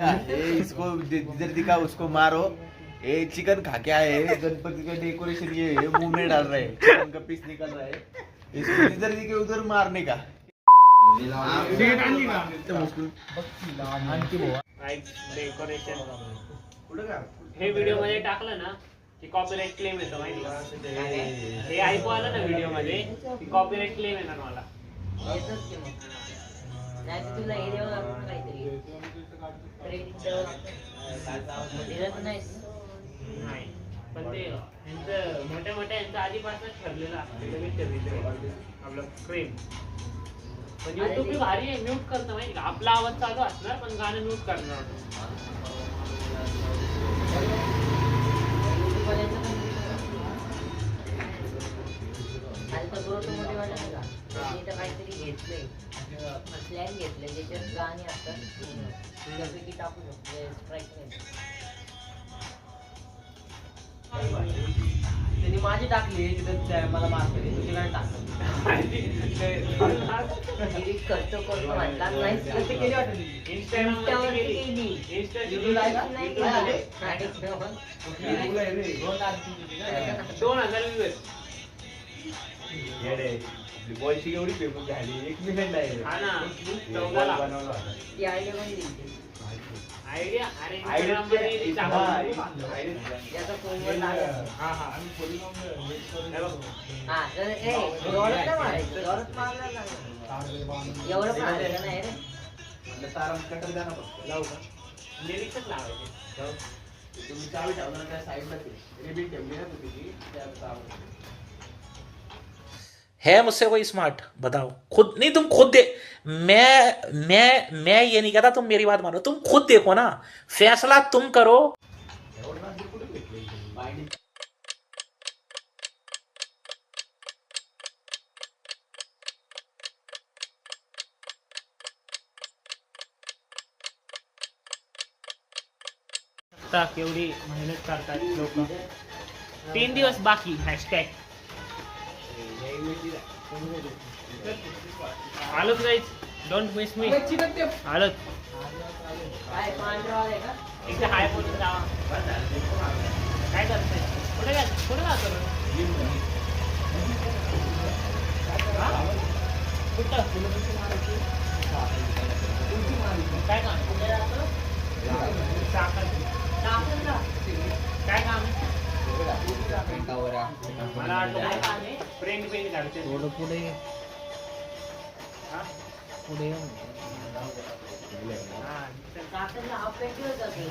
इसको जिधर दिखा उसको मारो। ये चिकन खा के आए, गणपति का डेकोरेशन ये है, मुंह में डाल रहे हैं, चिकन का पीस निकल रहा है, इसको जिधर दिखे उधर मारने का। डेकोरेशन हे व्हिडिओ मध्ये टाकलं ना की कॉपीराइट क्लेम येतो माहिती का? हे ऐकू आलं ना व्हिडिओ मध्ये की कॉपीराइट क्लेम येणार मला. नाही तर तुला हे द्यावं लागतं काहीतरी नाही पण ते यांचं मोठ्या मोठ्या यांचं आधीपासूनच ठरलेलं असतं आपलं क्रेम. पण युट्यूब बी भारी आहे, म्यूट करतं माहिती का? आपला आवाज चालू असणार पण गाणं म्यूट करणार. काहीतरी घेतलंय प्लॅन घेतलंय ज्याच्यात गाणी असतात त्यापैकी टाकू शकतो. त्यांनी माझी टाकली तिथं मला मार्क दिले, तुझे काय टाकलं करतो करतो म्हटला नाही केली वाटत इंस्टावरती केली. बॉलची एवढी फेमस झाली, 1 मिनिट आहे. हा ना, बनवला होता. ती आयडिया पण दिली. आयडिया अरे इंस्टाग्राममध्ये टाकलं. याचा फोनवर लागला. हा हा तर ए जोरात नाही मारायचं, जोरात मारला लागला. एवढं पण आलेलं नाही रे. म्हणलं तारण कटर द्या ना फक्त. लावू का? लिरिक्सच लावायचे. तुम्ही चावी ठेवणार त्या साईडला रिबीन ठेवली ना तुम्ही त्या है मुझसे कोई स्मार्ट? बताओ खुद. नहीं तुम खुद दे. मैं ये नहीं कहता, तुम मेरी बात मानो, तुम खुद देखो ना, फैसला तुम करो. केवढी मेहनत करतात लोक. 3 दिवस बाकी हॅशटॅग आलोच गाईज, डोंट मिस मी. आलोच काय पांढरवाले का? एकदा हाय बोलून जावा. काय करताय? कुठे जातो? काय काम? काय काम? मला वाटलं फ्रेंड पेन काढते. थोडं पुढे पुढे काकांना अपडेट होतं ते.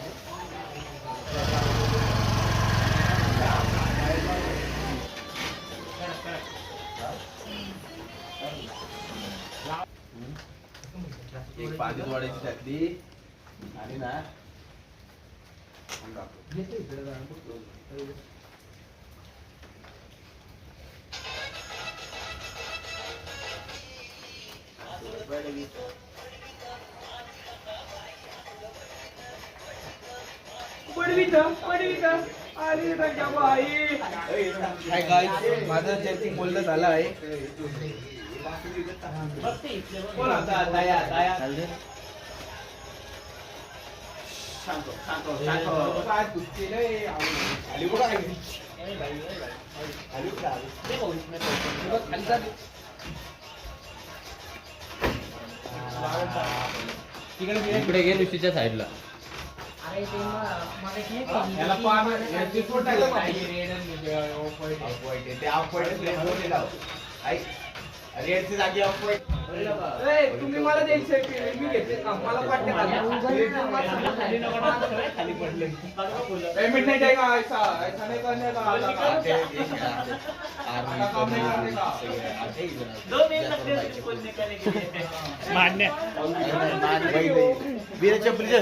एक पाणी वाढायची टाकली आणि ना माझं जर्सी बोलणं झालं आहे. कोण आता दया इकडे गेलो तिच्या साईडला. अरे ते तुम्ही मला द्यायचं मी घेते का? मला वाटतं खाली पडले. पेमेंट नहीं देगा, ऐसा ऐसा नहीं करने का. मान्य. वीर चपलीचे